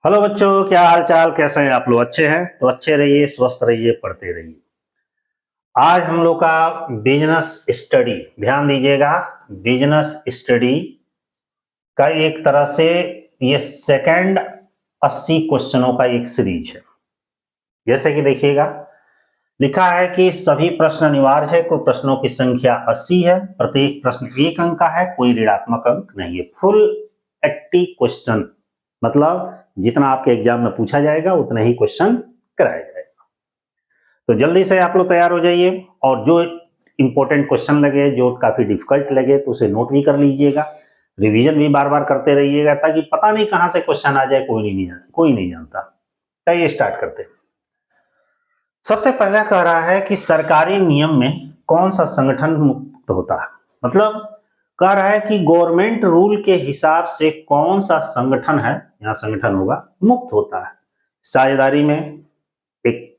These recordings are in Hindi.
हेलो बच्चों, क्या हाल चाल, कैसे हैं आप लोग? अच्छे हैं तो अच्छे रहिए, स्वस्थ रहिए, पढ़ते रहिए। आज हम लोग का बिजनेस स्टडी, ध्यान दीजिएगा, बिजनेस स्टडी का एक तरह से ये सेकंड 80 क्वेश्चनों का एक सीरीज है। जैसे कि देखिएगा, लिखा है कि सभी प्रश्न अनिवार्य है, कुल प्रश्नों की संख्या 80 है, प्रत्येक प्रश्न 1 अंक का है, कोई ऋणात्मक अंक नहीं है। फुल 80 क्वेश्चन, मतलब जितना आपके एग्जाम में पूछा जाएगा उतना ही क्वेश्चन कराया जाएगा। तो जल्दी से आप लोग तैयार हो जाइए, और जो इंपॉर्टेंट क्वेश्चन लगे, जो काफी डिफिकल्ट लगे, तो उसे नोट भी कर लीजिएगा, रिवीजन भी बार बार करते रहिएगा, ताकि पता नहीं कहां से क्वेश्चन आ जाए, कोई नहीं जानता। चलिए स्टार्ट करते हैं। सबसे पहला कह रहा है कि सरकारी नियम में कौन सा संगठन मुक्त होता है। मतलब कह रहा है कि गवर्नमेंट रूल के हिसाब से कौन सा संगठन है, यहां संगठन होगा, मुक्त होता है। साझेदारी में एक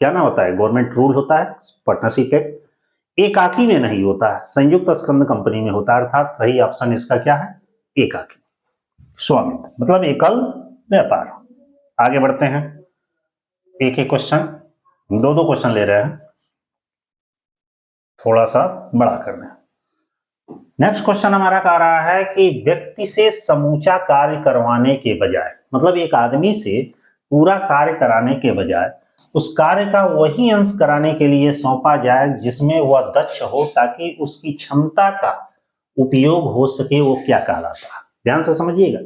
क्या ना होता है, गवर्नमेंट रूल होता है, पार्टनरशिप एक्ट। एकाकी में नहीं होता है, संयुक्त स्कंध कंपनी में होता है। अर्थात सही ऑप्शन इसका क्या है? एकाकी स्वामित्व, मतलब एकल व्यापार। आगे बढ़ते हैं, एक एक क्वेश्चन, दो दो क्वेश्चन ले रहे हैं, थोड़ा सा बड़ा कर दें। नेक्स्ट क्वेश्चन हमारा कह रहा है कि व्यक्ति से समूचा कार्य करवाने के बजाय, मतलब एक आदमी से पूरा कार्य कराने के बजाय उस कार्य का वही अंश कराने के लिए सौंपा जाए जिसमें वह दक्ष हो, ताकि उसकी क्षमता का उपयोग हो सके, वो क्या कहलाता है? ध्यान से समझिएगा।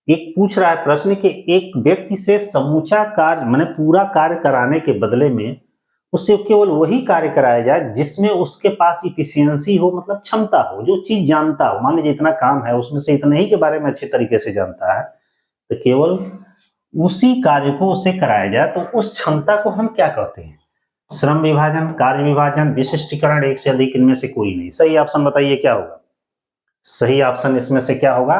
एक पूछ रहा है प्रश्न कि एक व्यक्ति से समूचा कार्य, माने पूरा कार्य कराने के बदले में उससे केवल वही कार्य कराया जाए जिसमें उसके पास इफिशियंसी हो, मतलब क्षमता हो, जो चीज जानता हो। मान लीजिए इतना काम है, उसमें से इतने ही के बारे में अच्छे तरीके से जानता है, तो केवल उसी कार्य को उसे कराया जाए, तो उस क्षमता को हम क्या कहते हैं? श्रम विभाजन, कार्य विभाजन, विशिष्टीकरण, एक से अधिक, इनमें से कोई नहीं। सही ऑप्शन बताइए क्या होगा? सही ऑप्शन इसमें से क्या होगा?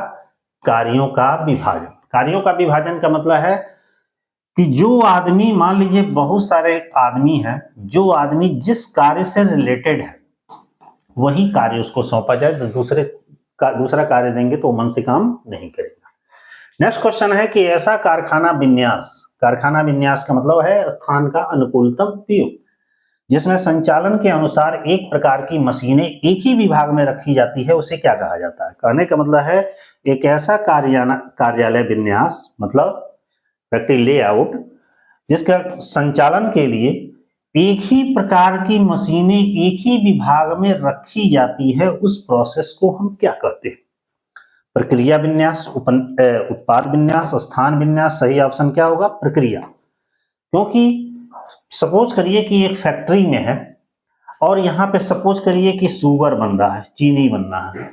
कार्यों का विभाजन। कार्यों का विभाजन का मतलब है कि जो आदमी, मान लीजिए बहुत सारे आदमी हैं, जो आदमी जिस कार्य से रिलेटेड है वही कार्य उसको सौंपा जाए, तो दूसरा कार्य देंगे तो मन से काम नहीं करेगा। नेक्स्ट क्वेश्चन है कि ऐसा कारखाना विन्यास, कारखाना विन्यास का मतलब है स्थान का अनुकूलतम उपयोग, जिसमें संचालन के अनुसार एक प्रकार की मशीनें एक ही विभाग में रखी जाती है, उसे क्या कहा जाता है? कहने का मतलब है एक ऐसा कार्यालय विन्यास, मतलब फैक्ट्री लेआउट, जिसका संचालन के लिए एक ही प्रकार की मशीनें एक ही विभाग में रखी जाती है, उस प्रोसेस को हम क्या कहते हैं? प्रक्रिया विन्यास, उत्पाद विन्यास, स्थान विन्यास। सही ऑप्शन क्या होगा? प्रक्रिया। क्योंकि सपोज करिए कि एक फैक्ट्री में है, और यहां पे सपोज करिए कि शुगर बन रहा है, चीनी बन रहा है।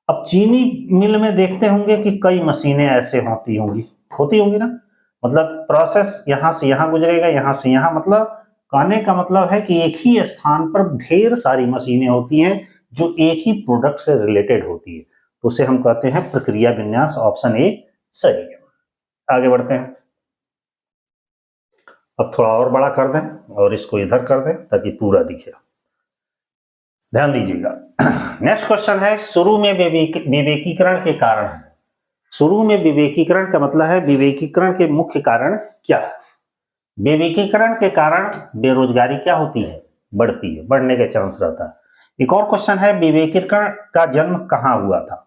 अब चीनी मिल में देखते होंगे कि कई मशीनें ऐसे होती होंगी ना, मतलब प्रोसेस यहां से यहां गुजरेगा, यहां से यहां, मतलब कहने का मतलब है कि एक ही स्थान पर ढेर सारी मशीनें होती हैं जो एक ही प्रोडक्ट से रिलेटेड होती है, तो उसे हम कहते हैं प्रक्रिया विन्यास। ऑप्शन ए सही है। आगे बढ़ते हैं, अब थोड़ा और बड़ा कर दें और इसको इधर कर दें ताकि पूरा दिखे। ध्यान दीजिएगा, नेक्स्ट क्वेश्चन है, शुरू में विवेकीकरण के कारण। शुरू में विवेकीकरण का मतलब है विवेकीकरण के मुख्य कारण क्या है? विवेकीकरण के कारण बेरोजगारी क्या होती है? बढ़ती है, बढ़ने के चांस रहता है। एक और क्वेश्चन है, विवेकीकरण का जन्म कहाँ हुआ था?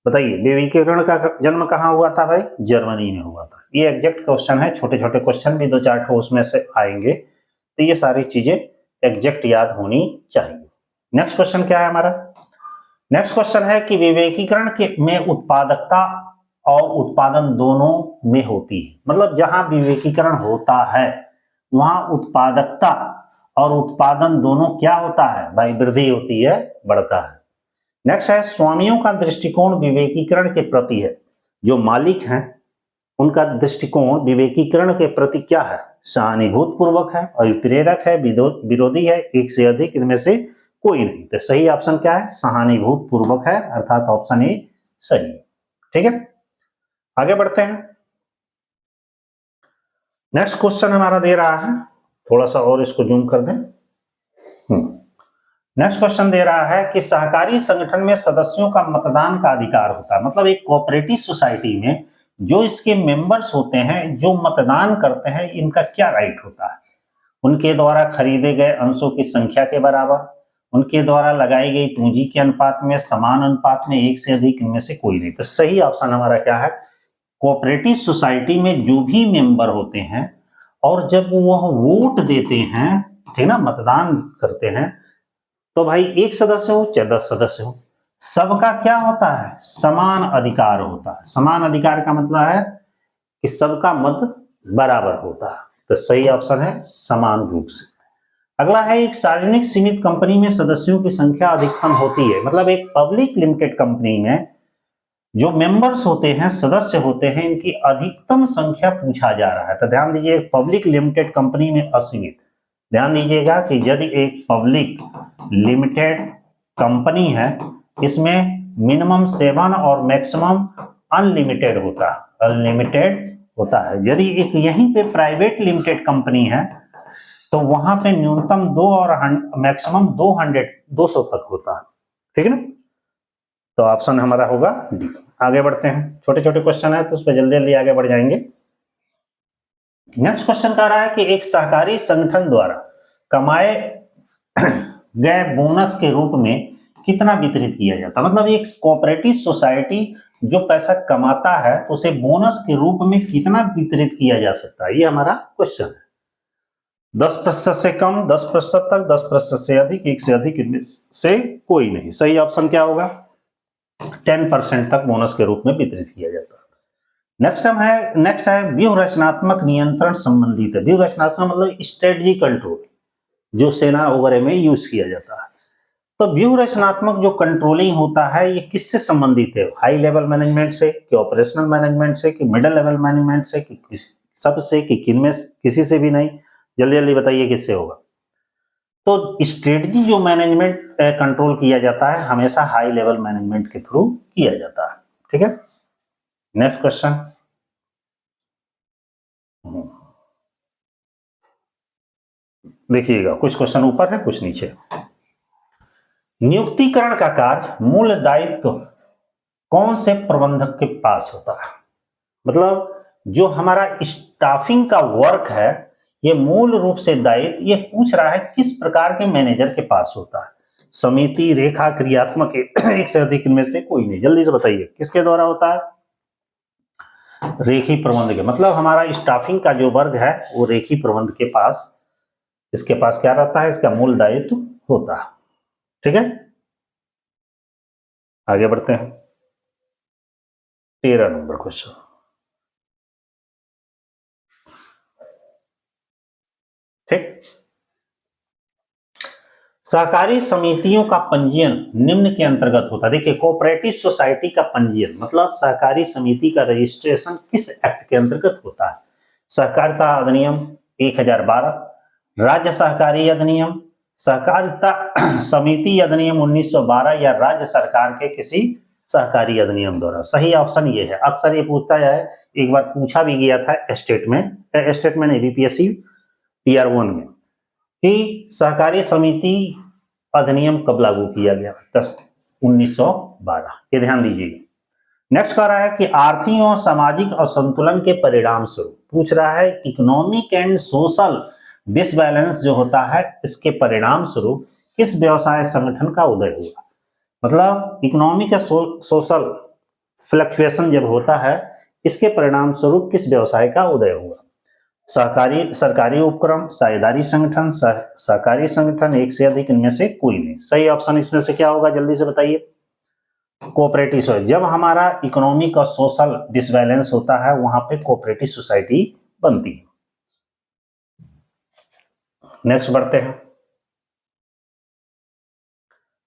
बताइए, विवेकीकरण का जन्म कहाँ हुआ था भाई? जर्मनी में हुआ था। ये एग्जैक्ट क्वेश्चन है, छोटे छोटे क्वेश्चन भी दो चार ठो उसमें से आएंगे, तो ये सारी चीजें एग्जैक्ट याद होनी चाहिए। नेक्स्ट क्वेश्चन क्या है हमारा? नेक्स्ट क्वेश्चन है कि विवेकीकरण के में उत्पादकता और उत्पादन दोनों में होती है, मतलब जहां विवेकीकरण होता है वहां उत्पादकता और उत्पादन दोनों क्या होता है भाई? वृद्धि होती है, बढ़ता है। नेक्स्ट है, स्वामियों का दृष्टिकोण विवेकीकरण के प्रति है, जो मालिक हैं उनका दृष्टिकोण विवेकीकरण के प्रति क्या है? सहानुभूति पूर्वक है, अभिप्रेरक है, विरोधी है, एक से अधिक, इनमें से कोई नहीं। तो सही ऑप्शन क्या है? सहानुभूति पूर्वक है, अर्थात ऑप्शन ए सही है। ठीक है, आगे बढ़ते हैं। नेक्स्ट क्वेश्चन हमारा दे रहा है, थोड़ा सा और इसको जूम कर दें। नेक्स्ट क्वेश्चन दे रहा है कि सहकारी संगठन में सदस्यों का मतदान का अधिकार होता है, मतलब एक कोऑपरेटिव सोसाइटी में जो इसके मेंबर्स होते हैं, जो मतदान करते हैं, इनका क्या राइट होता है? उनके द्वारा खरीदे गए अंशों की संख्या के बराबर, उनके द्वारा लगाई गई पूंजी के अनुपात में, समान अनुपात में, एक से अधिक, इनमें से कोई नहीं। तो सही ऑप्शन हमारा क्या है? कोऑपरेटिव सोसाइटी में जो भी मेंबर होते हैं और जब वह वोट देते हैं, ठीक ना, मतदान करते हैं, तो भाई एक सदस्य हो चाहे 10 सदस्य हो, सबका क्या होता है? समान अधिकार होता है। समान अधिकार का मतलब है कि सबका मत बराबर होता है। तो सही ऑप्शन है समान रूप से। अगला है, एक सार्वजनिक सीमित कंपनी में सदस्यों की संख्या अधिकतम होती है। मतलब एक पब्लिक लिमिटेड कंपनी में जो मेंबर्स होते हैं, सदस्य होते हैं, इनकी अधिकतम संख्या पूछा जा रहा है। तो ध्यान दीजिए, एक पब्लिक लिमिटेड कंपनी में असीमित, ध्यान दीजिएगा कि यदि एक पब्लिक लिमिटेड कंपनी है, इसमें मिनिमम 7 और मैक्सिमम अनलिमिटेड होता है, अनलिमिटेड होता है। यदि एक यहीं पे प्राइवेट लिमिटेड कंपनी है तो वहां पे न्यूनतम 2 और मैक्सिमम 200 तक होता है, ठीक है ना। तो ऑप्शन हमारा होगा डी। आगे बढ़ते हैं, छोटे छोटे क्वेश्चन है तो उस पर जल्दी जल्दी आगे बढ़ जाएंगे। नेक्स्ट क्वेश्चन कह रहा है कि एक सहकारी संगठन द्वारा कमाए गए बोनस के रूप में कितना वितरित किया जाता है? मतलब एक कोऑपरेटिव सोसाइटी जो पैसा कमाता है तो उसे बोनस के रूप में कितना वितरित किया जा सकता है, ये हमारा क्वेश्चन है। 10% से कम, 10% तक, 10% से अधिक, 1 से अधिक, इनमें से कोई नहीं। सही ऑप्शन क्या होगा? 10% तक बोनस के रूप में वितरित किया जाता है। नेक्स्ट है व्यूह रचनात्मक नियंत्रण संबंधित है। व्यूह रचनात्मक मतलब स्ट्रेटजी कंट्रोल, जो सेना वगैरह में यूज किया जाता है। तो व्यूह रचनात्मक जो कंट्रोलिंग होता है, ये किससे संबंधित है? हाई लेवल मैनेजमेंट से, कि ऑपरेशनल मैनेजमेंट से, कि मिडिल लेवल मैनेजमेंट से, कि सबसे, कि किनमें, किसी से भी नहीं? जल्दी जल्दी बताइए किससे होगा। तो स्ट्रेटजी जो मैनेजमेंट कंट्रोल किया जाता है, हमेशा हाई लेवल मैनेजमेंट के थ्रू किया जाता है, ठीक है। नेक्स्ट क्वेश्चन, देखिएगा, कुछ क्वेश्चन ऊपर है कुछ नीचे। नियुक्तिकरण का कार्य मूल दायित्व कौन से प्रबंधक के पास होता है? मतलब जो हमारा स्टाफिंग का वर्क है, ये मूल रूप से दायित्व, ये पूछ रहा है किस प्रकार के मैनेजर के पास होता है? समिति, रेखा, क्रियात्मक, एक से अधिक, इनमें से कोई नहीं। जल्दी से बताइए किसके द्वारा होता है? रेखी प्रबंध के। मतलब हमारा स्टाफिंग का जो वर्ग है वो रेखी प्रबंध के पास, इसके पास क्या रहता है? इसका मूल दायित्व होता है, ठीक है। आगे बढ़ते हैं, 13 नंबर क्वेश्चन। ठीक, सहकारी समितियों का पंजीयन निम्न के अंतर्गत होता है। देखिए, कोऑपरेटिव सोसाइटी का पंजीयन मतलब सहकारी समिति का रजिस्ट्रेशन किस एक्ट के अंतर्गत होता है? सहकारिता अधिनियम 1012, राज्य सहकारी अधिनियम, सहकारिता समिति अधिनियम 1912, या राज्य सरकार के किसी सहकारी अधिनियम द्वारा। सही ऑप्शन ये है। अक्सर ये पूछता है, एक बार पूछा भी गया था स्टेटमेंट एबीपीएससी PR1 में, कि सहकारी समिति अधिनियम कब लागू किया गया? 1912। ये ध्यान दीजिएगा। नेक्स्ट कह रहा है कि आर्थिक और सामाजिक असंतुलन के परिणाम स्वरूप, पूछ रहा है इकोनॉमिक एंड सोशल डिसबैलेंस जो होता है, इसके परिणाम स्वरूप किस व्यवसाय संगठन का उदय हुआ? मतलब इकोनॉमिक या सोशल फ्लक्चुएशन जब होता है, इसके परिणाम स्वरूप किस व्यवसाय का उदय हुआ? सहकारी, सरकारी उपक्रम, साझेदारी संगठन, सहकारी संगठन, एक से अधिक, इनमें से कोई नहीं। सही ऑप्शन इसमें से क्या होगा? जल्दी से बताइए। Cooperative society. जब हमारा इकोनॉमिक और सोशल डिसबैलेंस होता है, वहां पे कोऑपरेटिव सोसाइटी बनती है। नेक्स्ट बढ़ते हैं,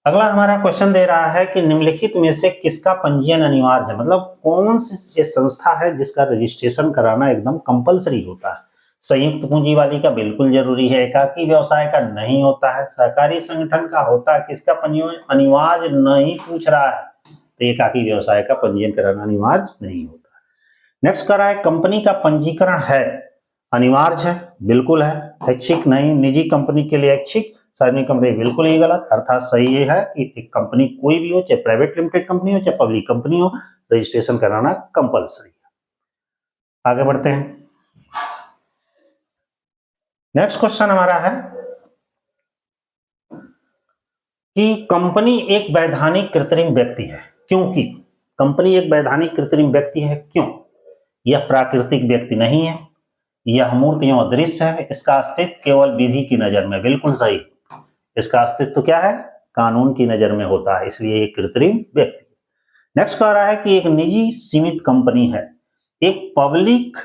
अगला हमारा क्वेश्चन दे रहा है कि निम्नलिखित में से किसका पंजीयन अनिवार्य है? मतलब कौन सी संस्था है जिसका रजिस्ट्रेशन कराना एकदम कंपलसरी होता है? संयुक्त पूंजी वाली का बिल्कुल जरूरी है, एकाकी व्यवसाय का नहीं होता है, सहकारी संगठन का होता है, किसका पंजीयन अनिवार्य नहीं पूछ रहा है, तो एकाकी व्यवसाय का पंजीयन कराना अनिवार्य नहीं होता है। नेक्स्ट कर रहा है कंपनी का पंजीकरण है अनिवार्य है, बिल्कुल है, ऐच्छिक नहीं। निजी कंपनी के लिए ऐच्छिक, सार्वजनिक कंपनी बिल्कुल ही गलत। अर्थात सही ये है कि एक कंपनी कोई भी हो, चाहे प्राइवेट लिमिटेड कंपनी हो चाहे पब्लिक कंपनी हो, रजिस्ट्रेशन कराना कंपलसरी है। आगे बढ़ते हैं। नेक्स्ट क्वेश्चन हमारा है कि कंपनी एक वैधानिक कृत्रिम व्यक्ति है क्योंकि कंपनी एक वैधानिक कृत्रिम व्यक्ति है क्यों? यह प्राकृतिक व्यक्ति नहीं है, यह मूर्त एवं अदृश्य है, इसका अस्तित्व केवल विधि की नजर में। बिल्कुल सही, इसका अस्तित्व क्या है? कानून की नजर में होता है, इसलिए एक कृत्रिम व्यक्ति। नेक्स्ट कह रहा है कि एक निजी सीमित कंपनी है, एक पब्लिक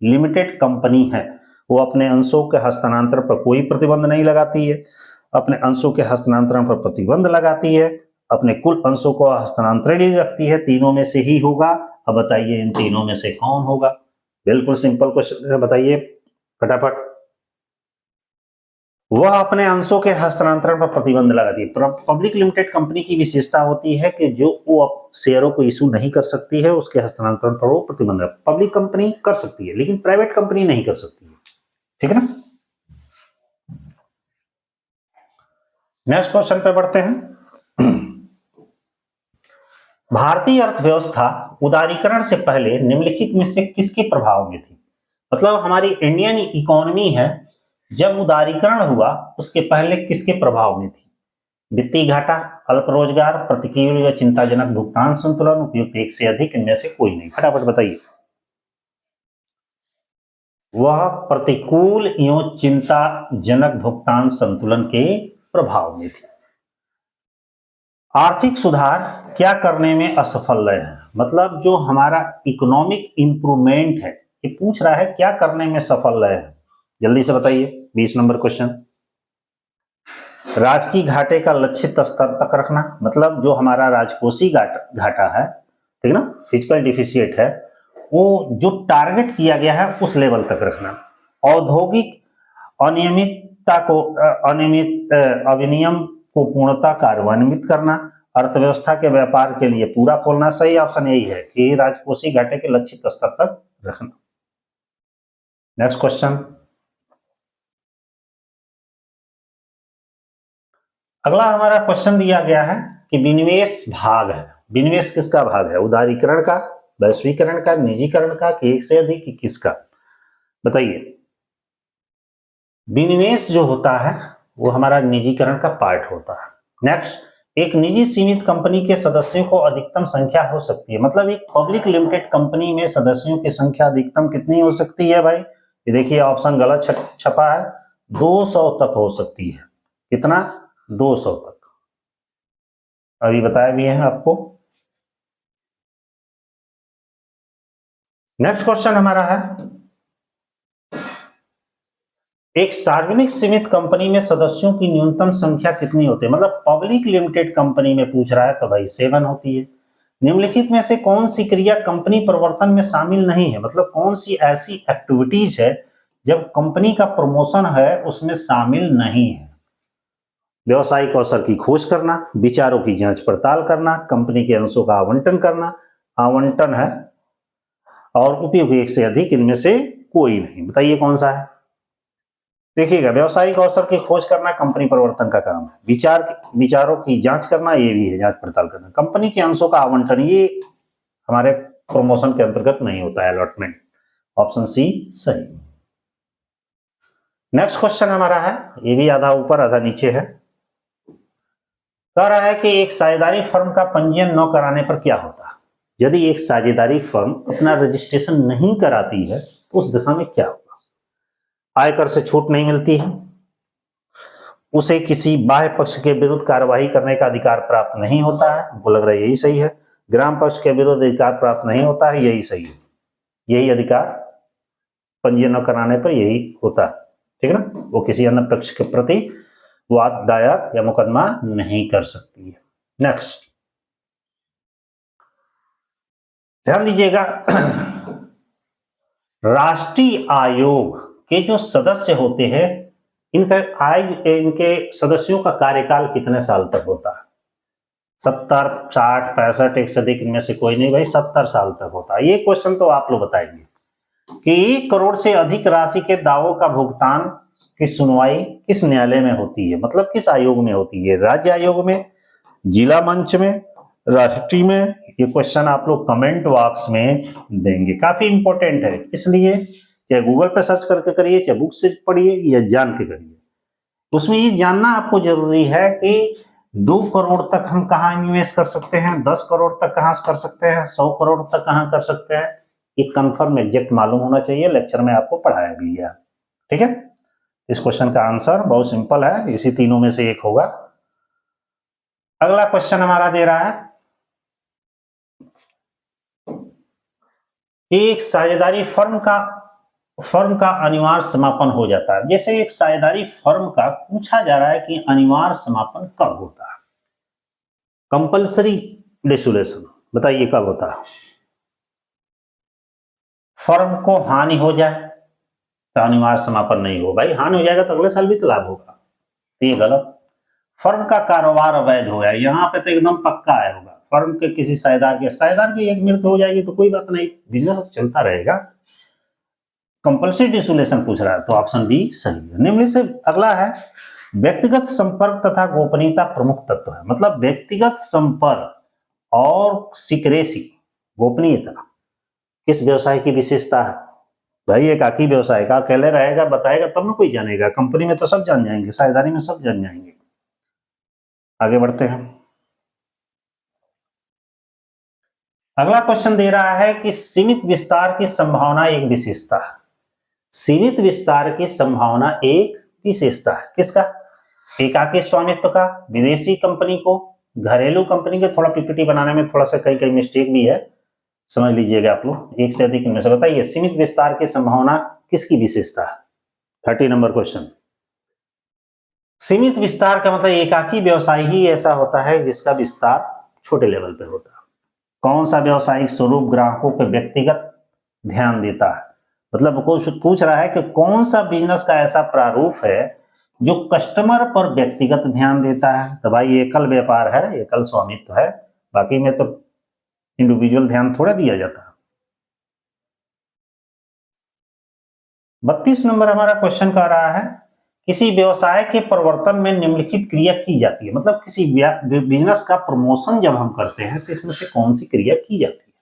लिमिटेड कंपनी है, वो अपने अंशों के हस्तांतरण पर कोई प्रतिबंध नहीं लगाती है, अपने अंशों के हस्तांतरण पर प्रतिबंध लगाती है, अपने कुल अंशों को हस्तांतरित रखती है। तीनों में से ही होगा। अब बताइए इन तीनों में से कौन होगा? बिल्कुल सिंपल क्वेश्चन है, बताइए फटाफट। वह अपने अंशों के हस्तांतरण पर प्रतिबंध लगाती है। पब्लिक लिमिटेड कंपनी की विशेषता होती है कि जो वो शेयरों को इशू नहीं कर सकती है, उसके हस्तांतरण पर वो प्रतिबंध। पब्लिक कंपनी कर सकती है लेकिन प्राइवेट कंपनी नहीं कर सकती है, ठीक है ना। नेक्स्ट क्वेश्चन पे बढ़ते हैं। भारतीय अर्थव्यवस्था उदारीकरण से पहले निम्नलिखित में से किसके प्रभाव में थी? मतलब हमारी इंडियन इकोनॉमी है, जब उदारीकरण हुआ उसके पहले किसके प्रभाव में थी? वित्तीय घाटा, अल्प रोजगार, प्रतिकूल या चिंताजनक भुगतान संतुलन, उपयुक्त एक से अधिक, इनमें से कोई नहीं। फटाफट बताइए। वह प्रतिकूल एवं चिंताजनक भुगतान संतुलन के प्रभाव में थी। आर्थिक सुधार क्या करने में असफल रहे हैं? मतलब जो हमारा इकोनॉमिक इंप्रूवमेंट है, ये पूछ रहा है क्या करने में सफल रहे हैं। जल्दी से बताइए। 20 नंबर क्वेश्चन। राजकीय घाटे का लक्षित स्तर तक रखना, मतलब जो हमारा राजकोषीय घाटा है, ठीक ना, फिजिकल डिफिसिट है, वो जो टारगेट किया गया है उस लेवल तक रखना। औद्योगिक अनियमितता को अविनियम को पूर्णता कार्यान्वित करना, अर्थव्यवस्था के व्यापार के लिए पूरा खोलना। सही ऑप्शन यही है कि राजकोषीय घाटे के लक्षित स्तर तक रखना। Next question. अगला हमारा क्वेश्चन दिया गया है कि विनिवेश भाग है। विनिवेश किसका भाग है? उदारीकरण का, वैश्वीकरण का, निजीकरण का, कि एक से अधिक, कि किसका? बताइए। विनिवेश जो होता है वो हमारा निजीकरण का पार्ट होता है। नेक्स्ट, एक निजी सीमित कंपनी के सदस्यों को अधिकतम संख्या हो सकती है, मतलब एक पब्लिक लिमिटेड कंपनी में सदस्यों की संख्या अधिकतम कितनी हो सकती है भाई? ये देखिए ऑप्शन गलत छपा है, 200 तक हो सकती है। कितना? 200 तक। अभी बताया भी है आपको। नेक्स्ट क्वेश्चन हमारा है, एक सार्वजनिक सीमित कंपनी में सदस्यों की न्यूनतम संख्या कितनी होती है? मतलब पब्लिक लिमिटेड कंपनी में पूछ रहा है तो भाई 7 होती है। निम्नलिखित में से कौन सी क्रिया कंपनी प्रवर्तन में शामिल नहीं है? मतलब कौन सी ऐसी एक्टिविटीज है जब कंपनी का प्रमोशन है उसमें शामिल नहीं है? व्यवसायिक अवसर की खोज करना, विचारों की जांच पड़ताल करना, कंपनी के अंशों का आवंटन करना, आवंटन है, और उपयोग एक से अधिक, इनमें से कोई नहीं। बताइए कौन सा है? देखिएगा, व्यवसायिक अवसर की खोज करना कंपनी प्रवर्तन का काम है। विचारों की जांच करना ये भी है, जांच पड़ताल करना। कंपनी के अंशों का आवंटन ये हमारे प्रमोशन के अंतर्गत नहीं होता है, अलॉटमेंट। ऑप्शन सी सही। नेक्स्ट क्वेश्चन हमारा है, ये भी आधा ऊपर आधा नीचे है। कह रहा है कि एक साझेदारी फर्म का पंजीयन न कराने पर क्या होता है? यदि एक साझेदारी फर्म अपना रजिस्ट्रेशन नहीं कराती है तो उस दशा में क्या होगा? आयकर से छूट नहीं मिलती है, उसे किसी बाह्य पक्ष के विरुद्ध कार्यवाही करने का अधिकार प्राप्त नहीं होता है, हमको लग रहा है यही सही है। ग्राम पक्ष के विरुद्ध अधिकार प्राप्त नहीं होता है, यही सही है। यही अधिकार पंजीयन न कराने पर यही होता है, ठीक है ना। वो किसी अन्य पक्ष के प्रति वाद दायर या मुकदमा नहीं कर सकती है। नेक्स्ट ध्यान दीजिएगा, राष्ट्रीय आयोग के जो सदस्य होते हैं इनके सदस्यों का कार्यकाल कितने साल तक होता है? 70, 60, 65, एक से अधिक, इनमें से कोई नहीं भाई, 70 साल तक होता है। ये क्वेश्चन तो आप लोग बताएंगे कि 1 करोड़ से अधिक राशि के दावों का भुगतान की सुनवाई किस न्यायालय में होती है? मतलब किस आयोग में होती है? राज्य आयोग में, जिला मंच में, राष्ट्रीय में ये क्वेश्चन आप लोग कमेंट बॉक्स में देंगे, काफी इंपॉर्टेंट है, इसलिए चाहे गूगल पे सर्च करके करिए, चाहे बुक से पढ़िए या जान के करिए। उसमें ये जानना आपको जरूरी है कि 2 करोड़ तक हम कहाँ इन्वेस्ट कर सकते हैं, 10 करोड़ तक कहाँ कर सकते हैं, 100 करोड़ तक कहाँ कर सकते हैं, ये कंफर्म एग्जैक्ट मालूम होना चाहिए। लेक्चर में आपको पढ़ाया भी गया, ठीक है। इस क्वेश्चन का आंसर बहुत सिंपल है, इसी तीनों में से एक होगा। अगला क्वेश्चन हमारा दे रहा है कि एक साझेदारी फर्म का अनिवार्य समापन हो जाता है। जैसे एक साझेदारी फर्म का पूछा जा रहा है कि अनिवार्य समापन कब होता है, कंपल्सरी डिसोल्यूशन, बताइए कब होता है। फर्म को हानि हो जाए तो अनिवार्य समापन नहीं हो, भाई हानि हो जाएगा तो अगले साल भी तो लाभ होगा, तो ये गलत। फर्म का कारोबार अवैध हो जाए, यहाँ पे तो एकदम पक्का आया होगा। फर्म के किसी साझेदार की एक मृत्यु हो जाएगी तो कोई बात नहीं, बिजनेस चलता रहेगा। कंपल्सरी डिसोल्यूशन पूछ रहा है तो ऑप्शन बी सही है। निम्न से अगला है व्यक्तिगत संपर्क तथा गोपनीयता प्रमुख तत्व है। मतलब व्यक्तिगत संपर्क और सीक्रेसी, गोपनीयता किस व्यवसाय की विशेषता है। भाई एक आकी व्यवसाय का अकेले रहेगा, बताएगा तब ना कोई जानेगा, कंपनी में तो सब जान जाएंगे, साझेदारी में सब जान जाएंगे। आगे बढ़ते हैं। अगला क्वेश्चन दे रहा है कि सीमित विस्तार की संभावना एक विशेषता है। सीमित विस्तार की संभावना एक विशेषता है किसका, एकाकी स्वामित्व का, विदेशी कंपनी को, घरेलू कंपनी के। थोड़ा पीपीटी बनाने में थोड़ा सा कई मिस्टेक भी है, समझ लीजिएगा आप लोग। एक से अधिक इनमें से बताइए सीमित विस्तार की संभावना किसकी विशेषता है। 30 नंबर क्वेश्चन। सीमित विस्तार का मतलब एकाकी व्यवसाय ही ऐसा होता है जिसका विस्तार छोटे लेवल पे होता है। कौन सा व्यवसायिक स्वरूप ग्राहकों के व्यक्तिगत ध्यान देता है, मतलब कुछ पूछ रहा है कि कौन सा बिजनेस का ऐसा प्रारूप है जो कस्टमर पर व्यक्तिगत ध्यान देता है। तो भाई एकल व्यापार है, एकल स्वामित्व है, बाकी में तो इंडिविजुअल ध्यान थोड़ा दिया जाता है। 32 नंबर हमारा क्वेश्चन कह रहा है किसी व्यवसाय के प्रवर्तन में निम्नलिखित क्रिया की जाती है। मतलब किसी बिजनेस का प्रमोशन जब हम करते हैं तो इसमें से कौन सी क्रिया की जाती है,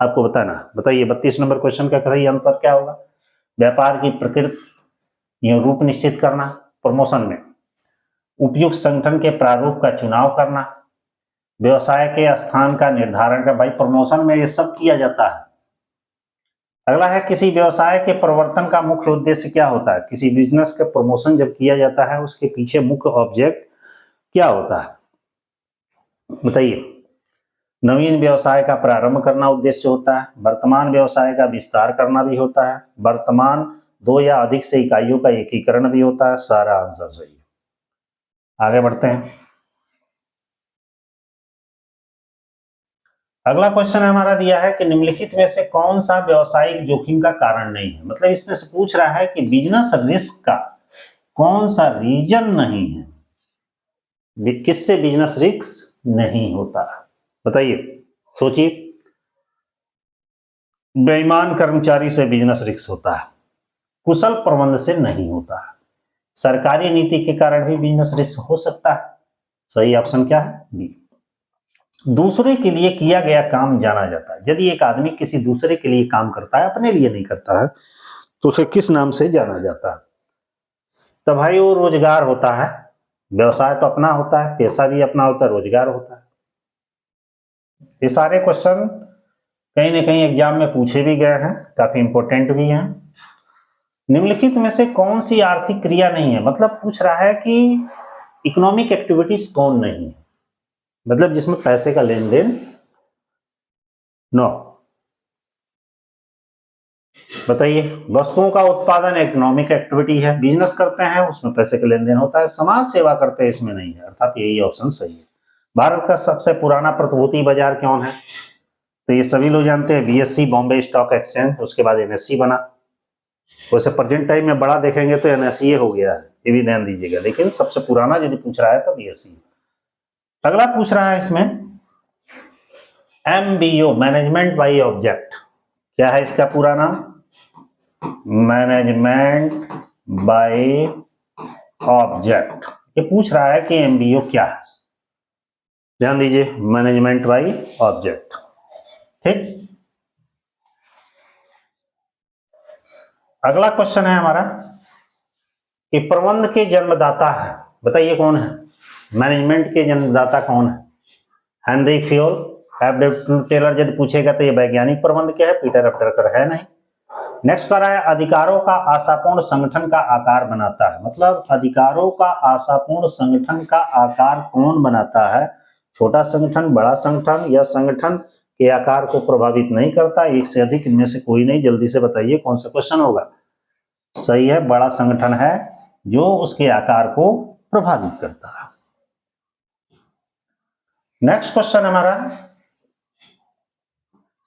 आपको बताना। बताइए 32 नंबर क्वेश्चन का सही आंसर क्या होगा। व्यापार की प्रकृति या रूप निश्चित करना प्रमोशन में, उपयुक्त संगठन के प्रारूप का चुनाव करना, व्यवसाय के स्थान का निर्धारण का। भाई प्रमोशन में ये सब किया जाता है। अगला है किसी व्यवसाय के प्रवर्तन का मुख्य उद्देश्य क्या होता है। किसी बिजनेस के प्रमोशन जब किया जाता है उसके पीछे मुख्य ऑब्जेक्ट क्या होता है, बताइए। नवीन व्यवसाय का प्रारंभ करना उद्देश्य होता है, वर्तमान व्यवसाय का विस्तार करना भी होता है, वर्तमान 2 या अधिक से इकाइयों का एकीकरण भी होता है। सारा आंसर सही है। आगे बढ़ते हैं। अगला क्वेश्चन हमारा दिया है कि निम्नलिखित में से कौन सा व्यवसायिक जोखिम का कारण नहीं है। मतलब इसमें से पूछ रहा है कि बिजनेस रिस्क का कौन सा रीजन नहीं है, किससे बिजनेस रिस्क नहीं होता, बताइए, सोचिए। बेईमान कर्मचारी से बिजनेस रिस्क होता है, कुशल प्रबंध से नहीं होता है, सरकारी नीति के कारण भी बिजनेस रिस्क हो सकता है। सही ऑप्शन क्या है, बी। दूसरे के लिए किया गया काम जाना जाता है। यदि एक आदमी किसी दूसरे के लिए काम करता है, अपने लिए नहीं करता है, तो उसे किस नाम से जाना जाता है। तो भाई वो रोजगार होता है। व्यवसाय तो अपना होता है, पैसा भी अपना होता है, रोजगार होता है। ये सारे क्वेश्चन कहीं ना कहीं एग्जाम में पूछे भी गए हैं, काफी इंपॉर्टेंट भी हैं। निम्नलिखित में से कौन सी आर्थिक क्रिया नहीं है। मतलब पूछ रहा है कि इकोनॉमिक एक्टिविटीज कौन नहीं है, मतलब जिसमें पैसे का लेन देन नो। बताइए, वस्तुओं का उत्पादन इकोनॉमिक एक्टिविटी है, बिजनेस करते हैं उसमें पैसे का लेन देन होता है, समाज सेवा करते हैं इसमें नहीं है, अर्थात यही ऑप्शन सही है। भारत का सबसे पुराना प्रतिभूति बाजार कौन है, तो ये सभी लोग जानते हैं, बीएससी बॉम्बे स्टॉक एक्सचेंज, उसके बाद एनएससी बना। वैसे प्रेजेंट टाइम में बड़ा देखेंगे तो एनएससी हो गया है, ये भी ध्यान दीजिएगा, लेकिन सबसे पुराना यदि पूछ रहा है तो बीएससी। अगला पूछ रहा है इसमें एमबीओ, मैनेजमेंट बाय ऑब्जेक्ट, क्या है इसका पूरा नाम, मैनेजमेंट बाय ऑब्जेक्ट। ये पूछ रहा है कि एमबीओ क्या है, ध्यान दीजिए, मैनेजमेंट बाय ऑब्जेक्ट। ठीक। अगला क्वेश्चन है हमारा कि प्रबंध के जन्मदाता है, बताइए कौन है? मैनेजमेंट के जन्मदाता कौन है? Henry Fayol, F.W.. टेलर यदि पूछेगा तो ये वैज्ञानिक प्रबंध के है, पीटर अपटरकर है नहीं। नेक्स्ट कह रहा है अधिकारों का आशापूर्ण संगठन का आकार बनाता है, मतलब अधिकारों का आशापूर्ण संगठन का आकार कौन बनाता है? छोटा संगठन, बड़ा संगठन, या संगठन के आकार को प्रभावित नहीं करता? एक से अधिक, इनमें से कोई नहीं। जल्दी से बताइए कौन सा क्वेश्चन होगा? सही है, बड़ा संगठन है जो उसके आकार को प्रभावित करता है। नेक्स्ट क्वेश्चन हमारा,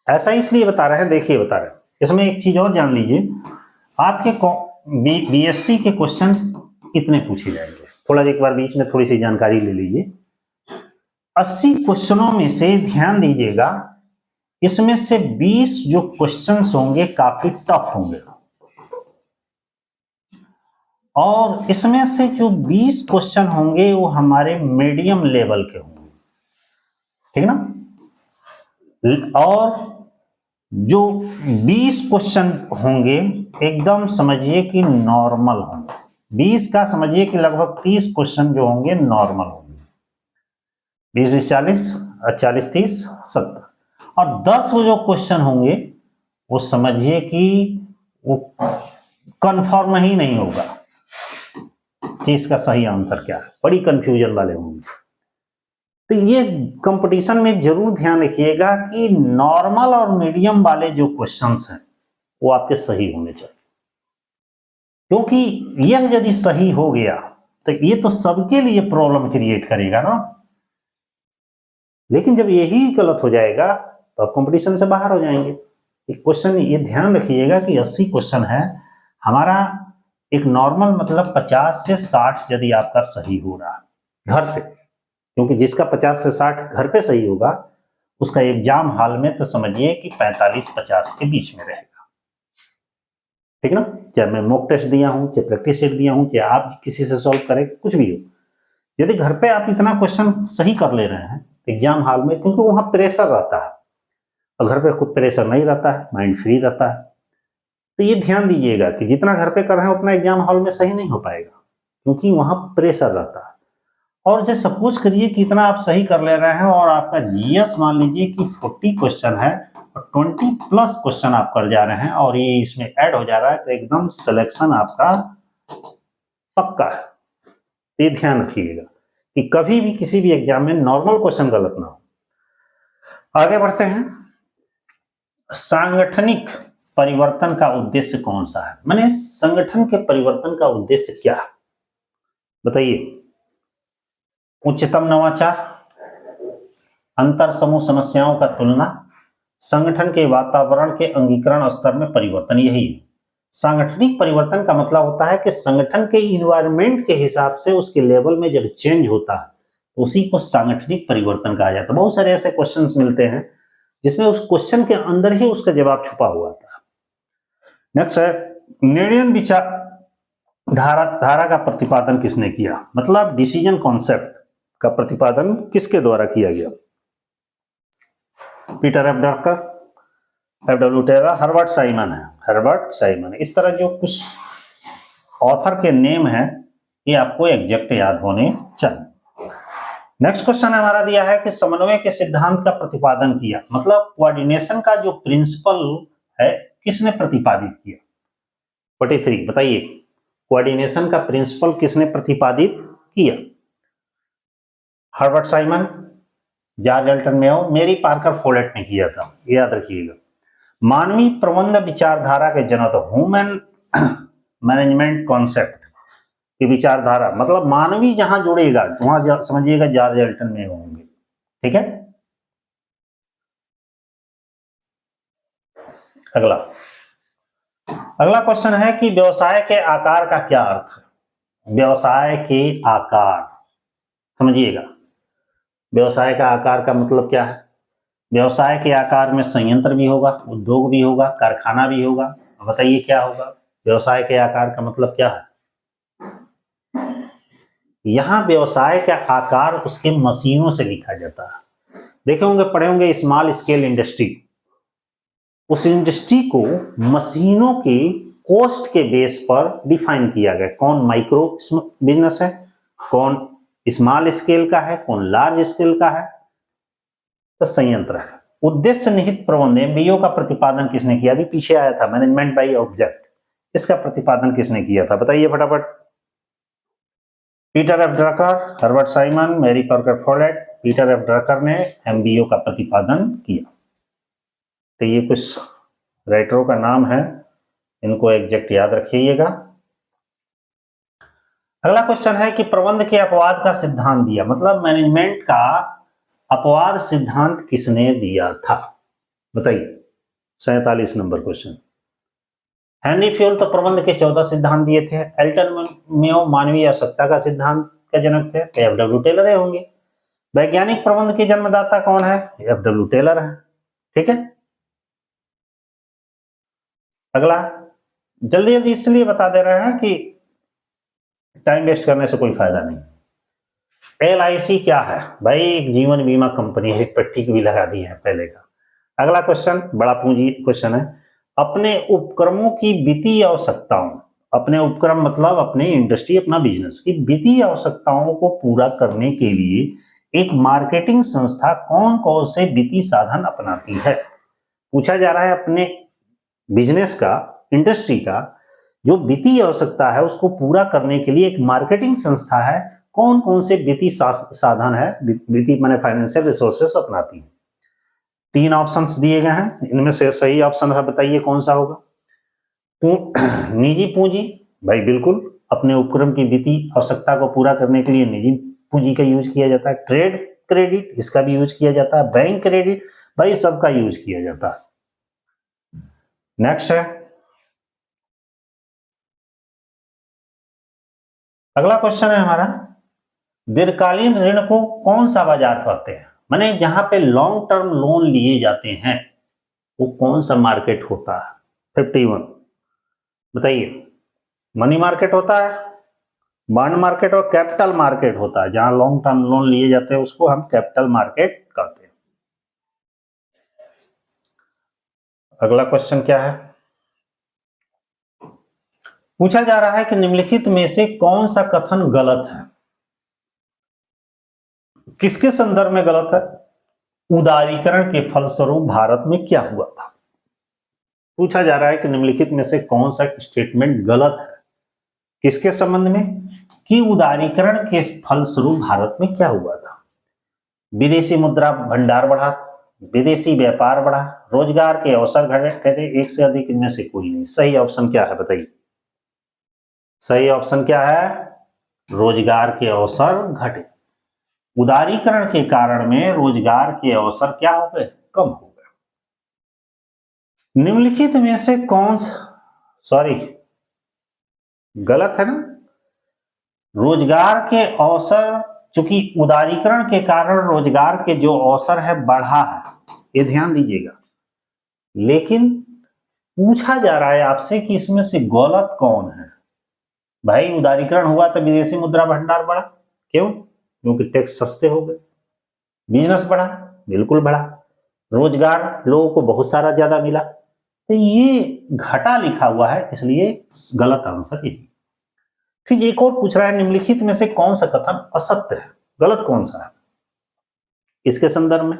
ऐसा इसलिए बता रहे हैं, देखिए बता रहे हैं, इसमें एक चीज और जान लीजिए, आपके बीएसटी के क्वेश्चंस कितने पूछे जाएंगे, थोड़ा एक बार बीच में थोड़ी सी जानकारी ले लीजिए। 80 क्वेश्चनों में से ध्यान दीजिएगा, इसमें से 20 जो क्वेश्चंस होंगे काफी टफ होंगे, और इसमें से जो 20 क्वेश्चन होंगे वो हमारे मीडियम लेवल के होंगे, ठीक ना। और जो 20 क्वेश्चन होंगे एकदम समझिए कि नॉर्मल होंगे। 20 का समझिए कि लगभग 30 क्वेश्चन जो होंगे नॉर्मल होंगे, 20 20 40 और 40 30 70, और 10 जो क्वेश्चन होंगे वो समझिए कि वो कंफर्म ही नहीं होगा कि इसका सही आंसर क्या है, बड़ी कंफ्यूजन वाले होंगे। तो ये कंपटीशन में जरूर ध्यान रखिएगा कि नॉर्मल और मीडियम वाले जो क्वेश्चंस हैं वो आपके सही होने चाहिए, क्योंकि यह यदि सही हो गया तो ये तो सबके लिए प्रॉब्लम क्रिएट करेगा ना। लेकिन जब यही गलत हो जाएगा तो आप कंपटीशन से बाहर हो जाएंगे। एक क्वेश्चन ये ध्यान रखिएगा कि 80 क्वेश्चन है हमारा, एक नॉर्मल मतलब 50 से 60 यदि आपका सही हो रहा है घर पे, क्योंकि जिसका 50 से 60 घर पे सही होगा उसका एग्जाम हॉल में तो समझिए कि 45-50 के बीच में रहेगा, ठीक ना। चाहे मैं मॉक टेस्ट दिया हूं, चाहे प्रैक्टिस सेट दिया हूं, चाहे आप किसी से सॉल्व करें, कुछ भी हो, यदि घर पे आप इतना क्वेश्चन सही कर ले रहे हैं एग्जाम हॉल में, क्योंकि वहां प्रेशर रहता है और घर पे कुछ प्रेशर नहीं रहता है, माइंड फ्री रहता है। तो ये ध्यान दीजिएगा कि जितना घर पे कर रहे हैं उतना एग्जाम हॉल में सही नहीं हो पाएगा, क्योंकि वहां प्रेशर रहता है। और जो सपोज करिए कि इतना आप सही कर ले रहे हैं और आपका जीएस मान लीजिए कि 40 क्वेश्चन है और 20+ क्वेश्चन आप कर जा रहे हैं और ये इसमें ऐड हो जा रहा है, तो एकदम सिलेक्शन आपका पक्का है। ये ध्यान रखिएगा कि कभी भी किसी भी एग्जाम में नॉर्मल क्वेश्चन गलत ना हो। आगे बढ़ते हैं, सांगठनिक परिवर्तन का उद्देश्य कौन सा है? माने संगठन के परिवर्तन का उद्देश्य क्या है, बताइए। उच्चतम नवाचार, अंतर समूह समस्याओं का तुलना, संगठन के वातावरण के अंगीकरण स्तर में परिवर्तन, यही है। सांगठनिक परिवर्तन का मतलब होता है कि संगठन के इन्वायरमेंट के हिसाब से उसके लेवल में जब चेंज होता है तो उसी को सांगठनिक परिवर्तन कहा जाता है। बहुत सारे ऐसे क्वेश्चंस मिलते हैं जिसमें उस क्वेश्चन के अंदर ही उसका जवाब छुपा हुआ था। नेक्स्ट है, निर्णय विचार धारा का प्रतिपादन किसने किया? मतलब डिसीजन कॉन्सेप्ट का प्रतिपादन किसके द्वारा किया गया? Peter F W. Taylor, Herbert Simon है, हर्बर्ट साइमन। इस तरह जो कुछ ऑथर के नेम है ये आपको एग्जैक्ट याद होने चाहिए। नेक्स्ट क्वेश्चन हमारा दिया है कि समन्वय के सिद्धांत का प्रतिपादन किया, मतलब कोऑर्डिनेशन का जो प्रिंसिपल है किसने प्रतिपादित किया? 43 बताइए, कोऑर्डिनेशन का प्रिंसिपल किसने प्रतिपादित किया? Herbert Simon, George Elton Mayo, Mary Parker Follett ने किया था, याद रखिएगा। मानवीय प्रबंध विचारधारा के जनक, ह्यूमन मैनेजमेंट कॉन्सेप्ट की विचारधारा, मतलब मानवीय जहां जुड़ेगा वहां समझिएगा जॉर्ज एल्टन मेयो होंगे, ठीक है। अगला क्वेश्चन है कि व्यवसाय के आकार का क्या अर्थ है? व्यवसाय के आकार समझिएगा, व्यवसाय का आकार का मतलब क्या है? व्यवसाय के आकार में संयंत्र भी होगा, उद्योग भी होगा, कारखाना भी होगा। बताइए क्या होगा? व्यवसाय के आकार का मतलब क्या है? यहां व्यवसाय का आकार उसके मशीनों से लिखा जाता है। देखे होंगे, पढ़े होंगे स्मॉल स्केल इंडस्ट्री, उस इंडस्ट्री को मशीनों के कॉस्ट के बेस पर डिफाइन किया गया। कौन माइक्रो बिजनेस है, कौन स्मॉल स्केल का है, कौन लार्ज स्केल का है, तो संयंत्र है। उद्देश्य निहित प्रबंध एमबीओ का प्रतिपादन किसने किया? अभी पीछे आया था मैनेजमेंट बाय ऑब्जेक्ट, इसका प्रतिपादन किसने किया था बताइए फटाफट। Peter F Drucker, Herbert Simon, Mary Parker Follett. Peter F Drucker ने एमबीओ का प्रतिपादन किया। तो ये कुछ राइटरों का नाम है, इनको एग्जैक्ट याद रखिएगा। अगला क्वेश्चन है कि प्रबंध के अपवाद का सिद्धांत दिया, मतलब मैनेजमेंट का अपवाद सिद्धांत किसने दिया था बताइए। 47 नंबर क्वेश्चन। हेनरी फ्यूल तो प्रबंध के 14 सिद्धांत दिए थे। एल्टन मेयो मानवीय आवश्यकता का सिद्धांत का जनक थे, एफडब्ल्यू टेलर होंगे। वैज्ञानिक प्रबंध के जन्मदाता कौन है? एफडब्ल्यू टेलर है। ठीक है, अगला जल्दी जल्दी इसलिए बता दे रहे हैं कि टाइम वेस्ट करने से कोई फायदा नहीं। LIC क्या है भाई? एक जीवन बीमा कंपनी है, पर टिक भी लगा दी है पहले का। अगला क्वेश्चन बड़ा पूंजी क्वेश्चन है। अपने उपक्रमों की वित्तीय आवश्यकताओं, अपने उपक्रम मतलब अपने इंडस्ट्री, अपना बिजनेस की वित्तीय आवश्यकताओं को पूरा करने के लिए एक मार्केटिंग संस्था कौन कौन से वित्तीय साधन अपनाती है? पूछा जा रहा है अपने बिजनेस का, इंडस्ट्री का जो वित्तीय आवश्यकता है उसको पूरा करने के लिए एक मार्केटिंग संस्था है, कौन कौन से वित्तीय साधन है, वित्तीय माने फाइनेंशियल रिसोर्सेस अपनाती है। 3 ऑप्शंस दिए गए हैं, इनमें से सही ऑप्शन है बताइए कौन सा होगा। निजी पूंजी, भाई बिल्कुल, अपने उपक्रम की वित्तीय आवश्यकता को पूरा करने के लिए निजी पूंजी का यूज किया जाता है। ट्रेड क्रेडिट, इसका भी यूज किया जाता है। बैंक क्रेडिट, भाई सबका यूज किया जाता है। नेक्स्ट है, अगला क्वेश्चन है हमारा, दीर्घकालीन ऋण को कौन सा बाजार कहते हैं? माने जहां पे लॉन्ग टर्म लोन लिए जाते हैं वो कौन सा मार्केट होता है? 51 बताइए। मनी मार्केट होता है, बॉन्ड मार्केट और कैपिटल मार्केट होता है। जहां लॉन्ग टर्म लोन लिए जाते हैं उसको हम कैपिटल मार्केट कहते हैं। अगला क्वेश्चन क्या है? पूछा जा रहा है कि निम्नलिखित में से कौन सा कथन गलत है? किसके संदर्भ में गलत है? उदारीकरण के फलस्वरूप भारत में क्या हुआ था? पूछा जा रहा है कि निम्नलिखित में से कौन सा स्टेटमेंट गलत है, किसके संबंध में? कि उदारीकरण के फलस्वरूप भारत में क्या हुआ था? विदेशी मुद्रा भंडार बढ़ा, विदेशी व्यापार बढ़ा, रोजगार के अवसर घटे, एक से अधिक, इनमें से कोई नहीं। सही ऑप्शन क्या है बताइए। सही ऑप्शन क्या है? रोजगार के अवसर घटे। उदारीकरण के कारण में रोजगार के अवसर क्या हो गए? कम हो गए। निम्नलिखित में से कौन सा, सॉरी गलत है ना, रोजगार के अवसर, चूंकि उदारीकरण के कारण रोजगार के जो अवसर है बढ़ा है, ये ध्यान दीजिएगा। लेकिन पूछा जा रहा है आपसे कि इसमें से गलत कौन है? भाई उदारीकरण हुआ तो विदेशी मुद्रा भंडार बढ़ा, क्यों? क्योंकि टैक्स सस्ते हो गए। बिजनेस बढ़ा, बिल्कुल बढ़ा। रोजगार लोगों को बहुत सारा ज्यादा मिला, तो ये घटा लिखा हुआ है, इसलिए गलत आंसर यही। फिर एक और पूछ रहा है, निम्नलिखित में से कौन सा कथन असत्य है? गलत कौन सा है इसके संदर्भ में?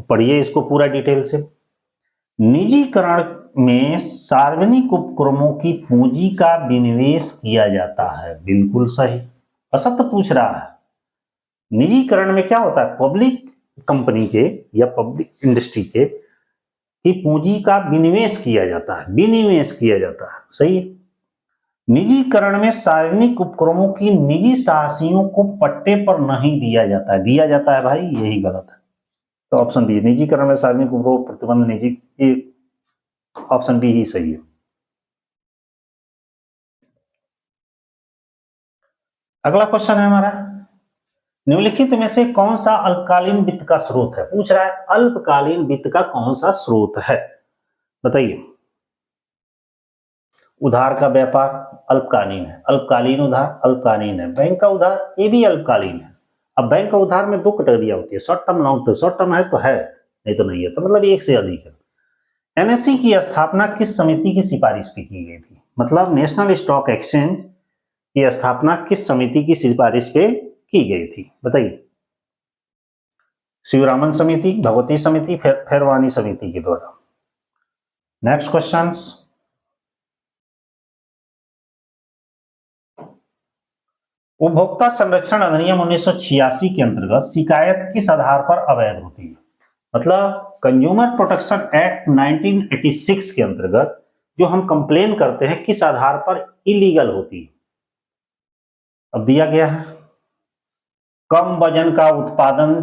पढ़िए इसको पूरा डिटेल से। निजीकरण में सार्वजनिक उपक्रमों की पूंजी का विनिवेश किया जाता है, बिल्कुल सही। असत्य पूछ रहा है। निजीकरण में क्या होता है? पब्लिक कंपनी के या पब्लिक इंडस्ट्री के की पूंजी का विनिवेश किया जाता है, विनिवेश किया जाता है, सही है। निजीकरण में सार्वजनिक उपक्रमों की निजी साहसियों को पट्टे पर नहीं दिया जाता है, दिया जाता है भाई, यही गलत है। तो ऑप्शन बी, निजीकरण में सार्वजनिक उपक्रम प्रतिबंध निजी, ये ऑप्शन बी ही सही है। अगला क्वेश्चन है हमारा, निम्नलिखित में से कौन सा अल्पकालीन वित्त का स्रोत है? पूछ रहा है अल्पकालीन वित्त का कौन सा स्रोत है बताइए। उधार का व्यापार अल्पकालीन है, अल्पकालीन उधार अल्पकालीन है। बैंक का उधार ये भी अल्पकालीन है। अब बैंक का उधार में 2 कैटेगरियां होती है, short term, long term. Short term है तो है, नहीं तो नहीं है, तो मतलब एक से अधिक है। एनएसई की स्थापना किस समिति की सिफारिश पे की गई थी? मतलब नेशनल स्टॉक एक्सचेंज की स्थापना किस समिति की सिफारिश पे की गई थी? बताइए। शिवरामन समिति, भगवती समिति, फेरवानी समिति के द्वारा। नेक्स्ट क्वेश्चन, उपभोक्ता संरक्षण अधिनियम 1986 के अंतर्गत शिकायत किस आधार पर अवैध होती है? मतलब कंज्यूमर प्रोटेक्शन एक्ट 1986 के अंतर्गत जो हम कंप्लेन करते हैं किस आधार पर इलीगल होती है? अब दिया गया है कम वजन का उत्पादन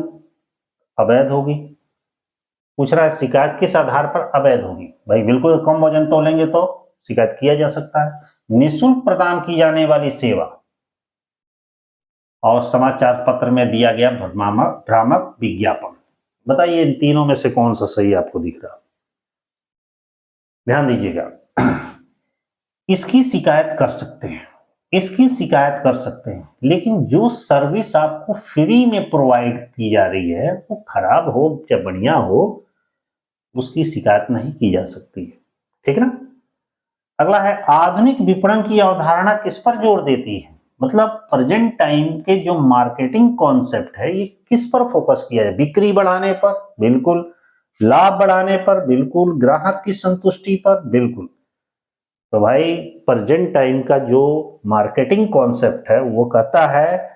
अवैध होगी। पूछ रहा है शिकायत किस आधार पर अवैध होगी? भाई बिल्कुल कम वजन तोलेंगे तो शिकायत किया जा सकता है। निःशुल्क प्रदान की जाने वाली सेवा और समाचार पत्र में दिया गया भ्रामक विज्ञापन। बताइए इन तीनों में से कौन सा सही आपको दिख रहा? ध्यान दीजिएगा। इसकी शिकायत कर सकते हैं, इसकी शिकायत कर सकते हैं, लेकिन जो सर्विस आपको फ्री में प्रोवाइड की जा रही है वो खराब हो या बढ़िया हो उसकी शिकायत नहीं की जा सकती है। ठीक ना। अगला है आधुनिक विपणन की अवधारणा किस पर जोर देती है? मतलब प्रेजेंट टाइम के जो मार्केटिंग कॉन्सेप्ट है ये किस पर फोकस किया है? बिक्री बढ़ाने पर? बिल्कुल। लाभ बढ़ाने पर? बिल्कुल। ग्राहक की संतुष्टि पर? बिल्कुल। तो भाई प्रेजेंट टाइम का जो मार्केटिंग कॉन्सेप्ट है वो कहता है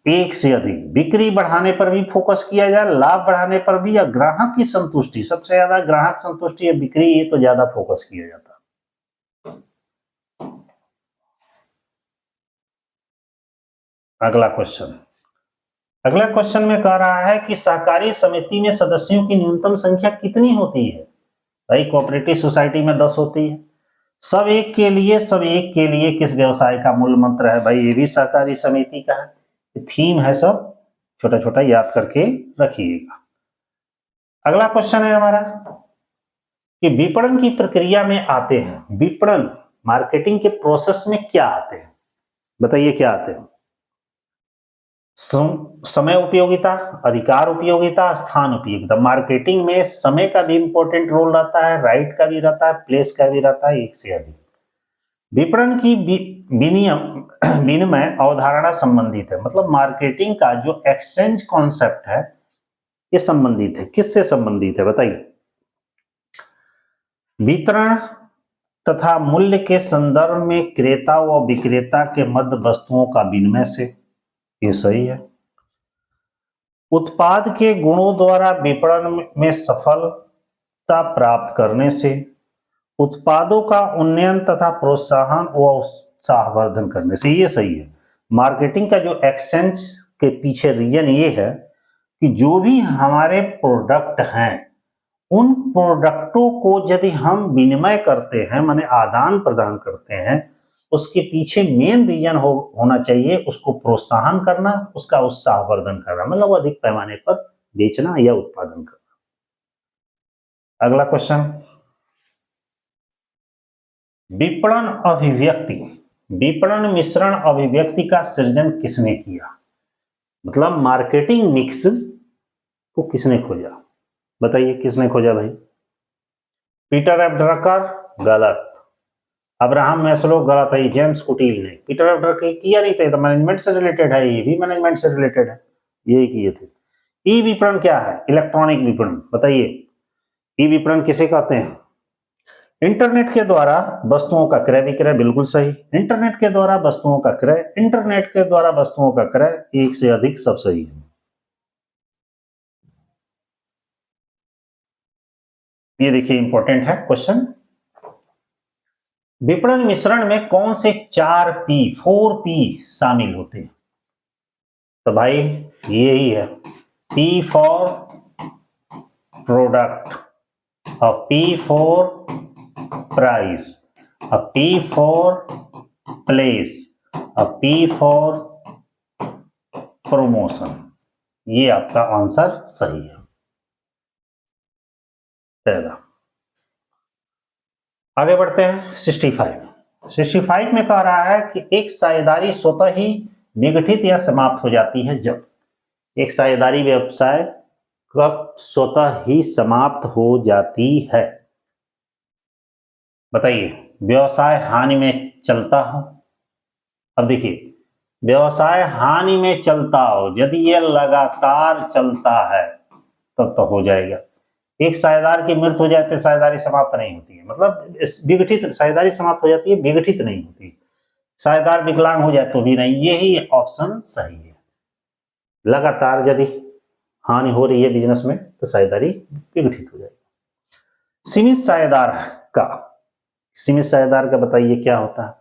एक से अधिक बिक्री बढ़ाने पर भी फोकस किया जाए, लाभ बढ़ाने पर भी, या ग्राहक की संतुष्टि, सबसे ज्यादा ग्राहक संतुष्टि या बिक्री ये तो ज्यादा फोकस किया जाता। अगला क्वेश्चन में कह रहा है कि सहकारी समिति में सदस्यों की न्यूनतम संख्या कितनी होती है? भाई कोऑपरेटिव सोसाइटी में 10 होती है। सब एक के लिए किस व्यवसाय का मूल मंत्र है? भाई ये भी सहकारी समिति का है। थीम है, सब छोटा छोटा याद करके रखिएगा। अगला क्वेश्चन है हमारा कि विपणन की प्रक्रिया में आते हैं, विपणन मार्केटिंग के प्रोसेस में क्या आते हैं? बताइए क्या आते हैं? समय उपयोगिता, अधिकार उपयोगिता, स्थान उपयोगिता। मार्केटिंग में समय का भी इंपॉर्टेंट रोल रहता है, राइट का भी रहता है, प्लेस का भी रहता है, एक से अधिक। विपणन की विनिमय अवधारणा संबंधित है, मतलब मार्केटिंग का जो एक्सचेंज कॉन्सेप्ट है ये संबंधित है, किससे संबंधित है? बताइए। वितरण तथा मूल्य के संदर्भ में क्रेता व विक्रेता के मध्य वस्तुओं का विनिमय से, ये सही है। उत्पाद के गुणों द्वारा विपणन में सफलता प्राप्त करने से, उत्पादों का उन्नयन तथा प्रोत्साहन व उत्साहवर्धन करने से, ये सही है। मार्केटिंग का जो एक्सचेंज के पीछे रीजन ये है कि जो भी हमारे प्रोडक्ट हैं उन प्रोडक्टों को यदि हम विनिमय करते हैं, माने आदान प्रदान करते हैं, उसके पीछे मेन रीजन होना चाहिए उसको प्रोत्साहन करना, उसका उत्साहवर्धन करना, मतलब अधिक पैमाने पर बेचना या उत्पादन करना। अगला क्वेश्चन, विपणन अभिव्यक्ति, विपणन मिश्रण अभिव्यक्ति का सृजन किसने किया? मतलब मार्केटिंग मिक्स को किसने खोजा? बताइए किसने खोजा भाई? Peter F Drucker? गलत। Abraham Maslow? गलत है, जेम्स कुटील ने। पीटर एफ ड्रकर किया नहीं था, तो मैनेजमेंट से रिलेटेड है, ये भी मैनेजमेंट से रिलेटेड है, यही किए थे। ई विपणन क्या है? इलेक्ट्रॉनिक विपणन। बताइए ई विपणन किसे कहते हैं? इंटरनेट के द्वारा वस्तुओं का क्रय विक्रय, बिल्कुल सही। इंटरनेट के द्वारा वस्तुओं का क्रय, इंटरनेट के द्वारा वस्तुओं का क्रय, एक से अधिक, सब सही है। ये देखिए इंपॉर्टेंट है क्वेश्चन। विपणन मिश्रण में कौन से 4 P शामिल होते हैं? तो भाई यही है, P for product, a P for price, a P for place, a P for promotion। ये आपका आंसर सही है पहला। आगे बढ़ते हैं 65 में कह रहा है कि एक साझेदारी स्वतः ही विघटित या समाप्त हो जाती है जब, एक साझेदारी व्यवसाय कब स्वतः ही समाप्त हो जाती है? बताइए, व्यवसाय हानि में चलता हो। अब देखिए, व्यवसाय हानि में चलता हो, यदि ये लगातार चलता है तब तो हो जाएगा। एक साझेदार की मृत्यु हो जाती है, साझेदारी समाप्त नहीं होती है, मतलब विघटित साझेदारी समाप्त हो जाती है, विघटित नहीं होती। साझेदार विकलांग हो जाए तो भी नहीं, यही ऑप्शन सही है। लगातार यदि हानि हो रही है बिजनेस में तो साझेदारी विघटित हो जाएगी। सीमित साझेदार का बताइए क्या होता है।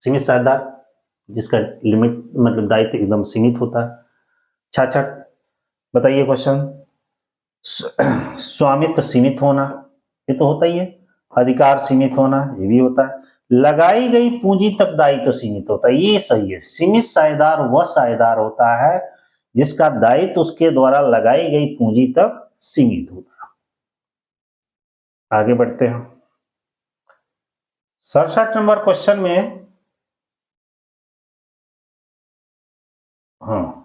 सीमित साझेदार जिसका लिमिट मतलब दायित्व एकदम सीमित होता है। छाछठ, बताइए क्वेश्चन। स्वामित्व सीमित होना, ये तो होता ही है। अधिकार सीमित होना, ये भी होता है। लगाई गई पूंजी तक दायित्व सीमित होता है, ये सही है। सीमित साझेदार वह साझेदार होता है जिसका दायित्व उसके द्वारा लगाई गई पूंजी तक सीमित होता है। आगे बढ़ते हैं। 67 नंबर क्वेश्चन में, हाँ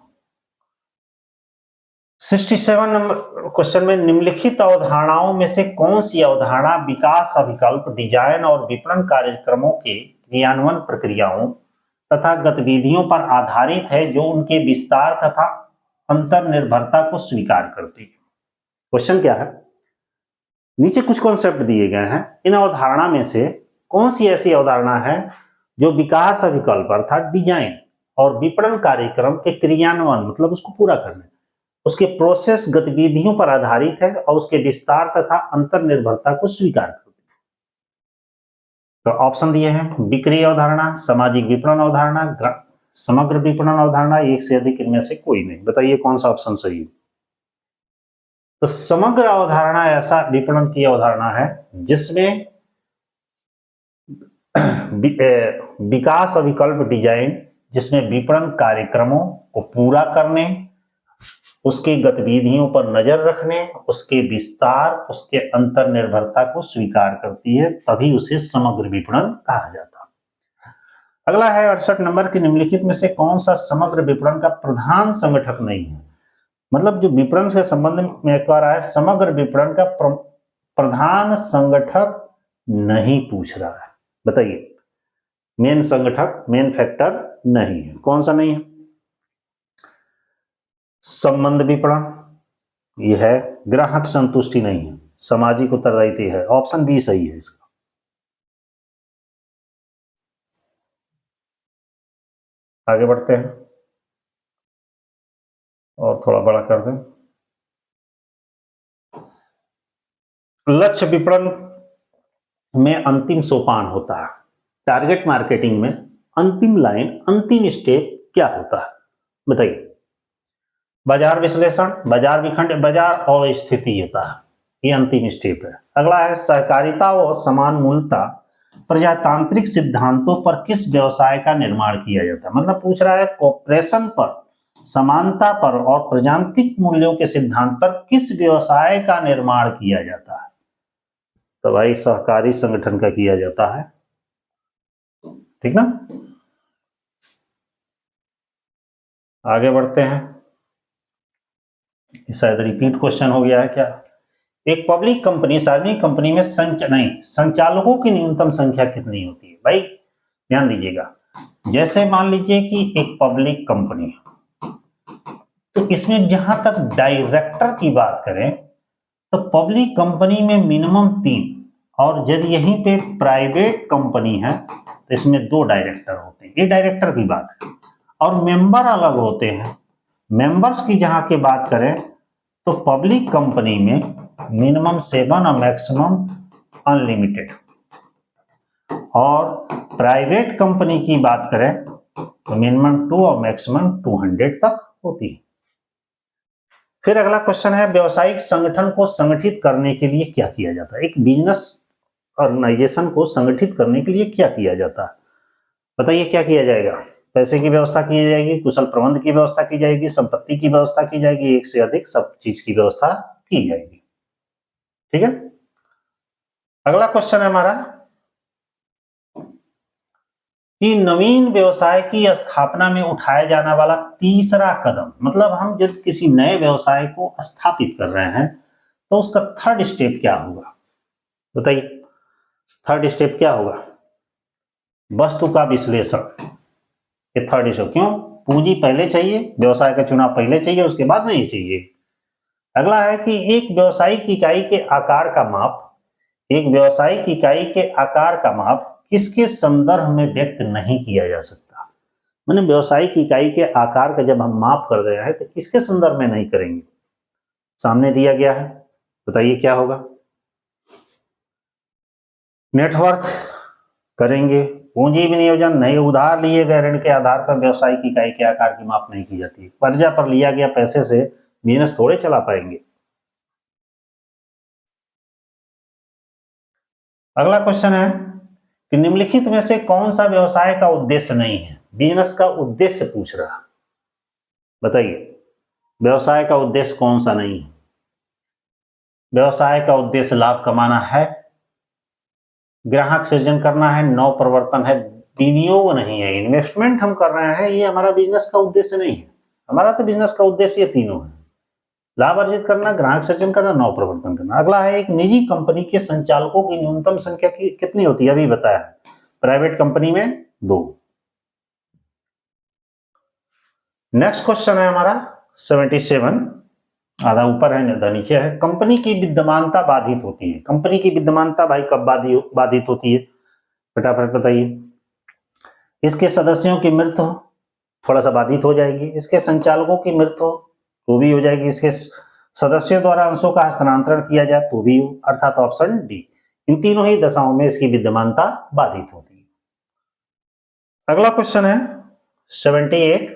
67 नंबर क्वेश्चन में, निम्नलिखित अवधारणाओं में से कौन सी अवधारणा विकास अभिकल्प, डिजाइन और विपणन कार्यक्रमों के क्रियान्वयन प्रक्रियाओं तथा गतिविधियों पर आधारित है जो उनके विस्तार तथा अंतर्निर्भरता को स्वीकार करती है। क्वेश्चन क्या है, नीचे कुछ कॉन्सेप्ट दिए गए हैं, इन अवधारणा में से कौन सी ऐसी अवधारणा है जो विकास अभिकल्प अर्थात डिजाइन और विपणन कार्यक्रम के क्रियान्वयन मतलब उसको पूरा करने, उसके प्रोसेस गतिविधियों पर आधारित है और उसके विस्तार तथा अंतर्निर्भरता को स्वीकार करती है। तो ऑप्शन दिए हैं, बिक्री अवधारणा, सामाजिक विपणन अवधारणा, समग्र विपणन अवधारणा, एक से अधिक इनमें से कोई नहीं। बताइए कौन सा ऑप्शन सही है। तो समग्र अवधारणा ऐसा विपणन की अवधारणा है जिसमें विकास अभिकल्प डिजाइन, जिसमें विपणन कार्यक्रमों को पूरा करने, उसकी गतिविधियों पर नजर रखने, उसके विस्तार, उसके अंतर्निर्भरता को स्वीकार करती है, तभी उसे समग्र विपणन कहा जाता है। अगला है 68 नंबर की, निम्नलिखित में से कौन सा समग्र विपणन का प्रधान संगठक नहीं है। मतलब जो विपणन के संबंध में कह रहा है, समग्र विपणन का प्रधान संगठक नहीं पूछ रहा है। बताइए, मेन संगठक, मेन फैक्टर नहीं है। कौन सा नहीं है। संबंध विपणन, यह है। ग्राहक संतुष्टि नहीं है। सामाजिक उत्तरदायित्व है। ऑप्शन बी सही है इसका। आगे बढ़ते हैं और थोड़ा बड़ा कर दें। लक्ष्य विपणन में अंतिम सोपान होता है। टारगेट मार्केटिंग में अंतिम लाइन, अंतिम स्टेप क्या होता है, बताइए। बाजार विश्लेषण, बाजार विखंड, बाजार अवस्थिति होता है, ये अंतिम स्टेप है। अगला है सहकारिता व समान मूलता प्रजातांत्रिक सिद्धांतों पर किस व्यवसाय का निर्माण किया जाता है। मतलब पूछ रहा है कोऑपरेशन पर, समानता पर और प्रजातांत्रिक मूल्यों के सिद्धांत पर किस व्यवसाय का निर्माण किया जाता है। तो भाई सहकारी संगठन का किया जाता है, ठीक ना। आगे बढ़ते हैं। शायद रिपीट क्वेश्चन हो गया है क्या। एक पब्लिक कंपनी, सार्वजनिक कंपनी में संचालकों की न्यूनतम संख्या कितनी होती है। भाई ध्यान दीजिएगा, जैसे मान लीजिए कि एक पब्लिक कंपनी है, तो इसमें जहां तक डायरेक्टर की बात करें तो पब्लिक कंपनी में मिनिमम 3, और यदि यहीं पे प्राइवेट कंपनी है तो इसमें 2 डायरेक्टर होते हैं। ये डायरेक्टर की बात है। और मेंबर अलग होते हैं। मेंबर्स की जहां की बात करें तो पब्लिक कंपनी में मिनिमम 7 और मैक्सिमम अनलिमिटेड, और प्राइवेट कंपनी की बात करें तो मिनिमम 2 और मैक्सिमम 200 तक होती है। फिर अगला क्वेश्चन है, व्यवसायिक संगठन को संगठित करने के लिए क्या किया जाता है। एक बिजनेस ऑर्गेनाइजेशन को संगठित करने के लिए क्या किया जाता है, बताइए क्या किया जाएगा। पैसे की व्यवस्था की जाएगी, कुशल प्रबंध की व्यवस्था की जाएगी, संपत्ति की व्यवस्था की जाएगी, एक से अधिक सब चीज की व्यवस्था की जाएगी, ठीक है। अगला क्वेश्चन है हमारा कि नवीन व्यवसाय की स्थापना में उठाया जाने वाला तीसरा कदम, मतलब हम जब किसी नए व्यवसाय को स्थापित कर रहे हैं तो उसका 3rd स्टेप क्या होगा। बताइए थर्ड स्टेप क्या होगा, वस्तु का विश्लेषण। ये थर्ड स्टेप, क्यों, पूंजी पहले चाहिए, व्यवसाय का चुनाव पहले चाहिए, उसके बाद नहीं चाहिए। अगला है कि एक व्यावसायिक इकाई के आकार का माप, एक व्यावसायिक इकाई के आकार का माप किसके संदर्भ में व्यक्त नहीं किया जा सकता। मैंने व्यावसायिक इकाई के आकार का जब हम माप कर रहे हैं तो किसके संदर्भ में नहीं करेंगे, सामने दिया गया है, बताइए क्या होगा। नेटवर्थ करेंगे, पूंजी विनियोजन नहीं, उधार लिए गए ऋण के आधार पर व्यावसायिक इकाई के आकार की माप नहीं की जाती। कर्जा पर लिया गया पैसे से बिजनेस थोड़े चला पाएंगे। अगला क्वेश्चन है कि निम्नलिखित में से कौन सा व्यवसाय का उद्देश्य नहीं है, बिजनेस का उद्देश्य पूछ रहा, बताइए व्यवसाय का उद्देश्य कौन सा नहीं है। व्यवसाय का उद्देश्य लाभ कमाना है, ग्राहक सृजन करना है, नव प्रवर्तन है, विनियोग नहीं है, इन्वेस्टमेंट हम कर रहे हैं, ये हमारा बिजनेस का उद्देश्य नहीं है। हमारा तो बिजनेस का उद्देश्य ये तीनों है, लाभ अर्जित करना, ग्राहक सृजन करना, नव प्रवर्तन करना। अगला है एक निजी कंपनी के संचालकों की न्यूनतम संख्या कितनी होती है, अभी बताया है, प्राइवेट कंपनी में 2। नेक्स्ट क्वेश्चन है हमारा 77, आधा ऊपर है आधा नीचे है। कंपनी की विद्यमानता बाधित होती है, कंपनी की विद्यमानता भाई कब बाधित होती है, फटाफट बताइए। इसके सदस्यों की मृत्यु हो, थोड़ा सा बाधित हो जाएगी। इसके संचालकों की मृत्यु हो तो भी हो जाएगी। इसके सदस्यों द्वारा अंशों का हस्तांतरण किया जाए तो भी हो, अर्थात ऑप्शन डी। इन तीनों ही दशाओं में इसकी विद्यमानता बाधित होती है। अगला क्वेश्चन है 78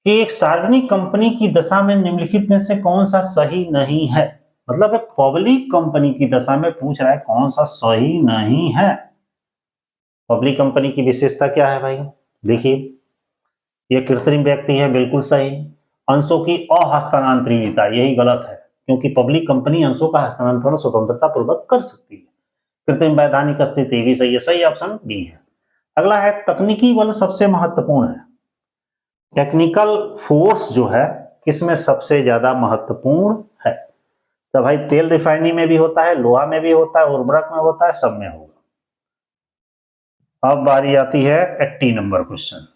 कि एक सार्वजनिक कंपनी की दशा में निम्नलिखित में से कौन सा सही नहीं है। मतलब एक पब्लिक कंपनी की दशा में पूछ रहा है कौन सा सही नहीं है। पब्लिक कंपनी की विशेषता क्या है भाई, देखिए ये कृत्रिम व्यक्ति है, बिल्कुल सही। अंशों की अहस्तांतरणीयता, यही गलत है, क्योंकि पब्लिक कंपनी अंशों का हस्तांतरण स्वतंत्रता पूर्वक कर सकती है। कृत्रिम वैधानिक अस्तित्व भी सही है, सही ऑप्शन बी है। अगला है तकनीकी बल सबसे महत्वपूर्ण है, टेक्निकल फोर्स जो है किसमें सबसे ज्यादा महत्वपूर्ण है। तो भाई तेल रिफाइनरी में भी होता है, लोहा में भी होता है, उर्वरक में होता है, सब में होगा। अब बारी आती है 80 नंबर क्वेश्चन।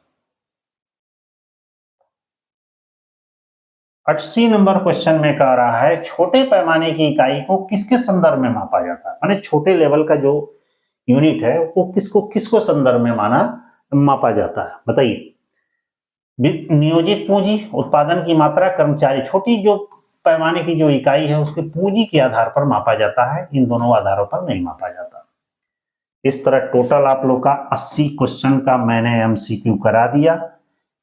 80 नंबर क्वेश्चन में कह रहा है छोटे पैमाने की इकाई को किसके संदर्भ में मापा जाता है, माने छोटे लेवल का जो यूनिट है वो किसको संदर्भ में मापा जाता है, बताइए। नियोजित पूंजी, उत्पादन की मात्रा, कर्मचारी। छोटी जो पैमाने की जो इकाई है उसके पूंजी के आधार पर मापा जाता है, इन दोनों आधारों पर नहीं मापा जाता। इस तरह टोटल आप लोग का 80 क्वेश्चन का मैंने एमसीक्यू करा दिया।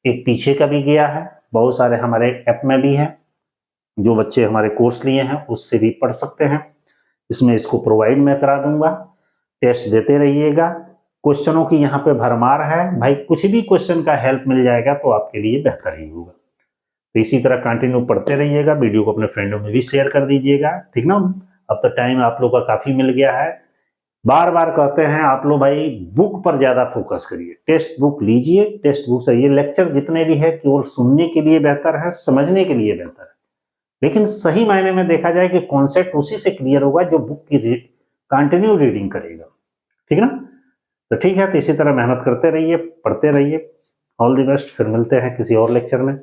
एक पीछे का भी गया है, बहुत सारे हमारे ऐप में भी है, जो बच्चे हमारे कोर्स लिए हैं उससे भी पढ़ सकते हैं। इसमें इसको प्रोवाइड मैं करा दूंगा, टेस्ट देते रहिएगा। क्वेश्चनों की यहाँ पे भरमार है भाई, कुछ भी क्वेश्चन का हेल्प मिल जाएगा तो आपके लिए बेहतर ही होगा। तो इसी तरह कंटिन्यू पढ़ते रहिएगा, वीडियो को अपने फ्रेंडों में भी शेयर कर दीजिएगा, ठीक ना। अब तो टाइम आप लोग का काफी मिल गया है। बार बार कहते हैं आप लोग भाई बुक पर ज्यादा फोकस करिए, टेक्स्ट बुक लीजिए, टेक्स्ट बुक से ये लेक्चर जितने भी है केवल सुनने के लिए बेहतर है, समझने के लिए बेहतर है, लेकिन सही मायने में देखा जाए कि कॉन्सेप्ट उसी से क्लियर होगा जो बुक की कंटिन्यू रीडिंग करेगा, ठीक है ना। तो ठीक है, तो इसी तरह मेहनत करते रहिए, पढ़ते रहिए। ऑल द बेस्ट, फिर मिलते हैं किसी और लेक्चर में।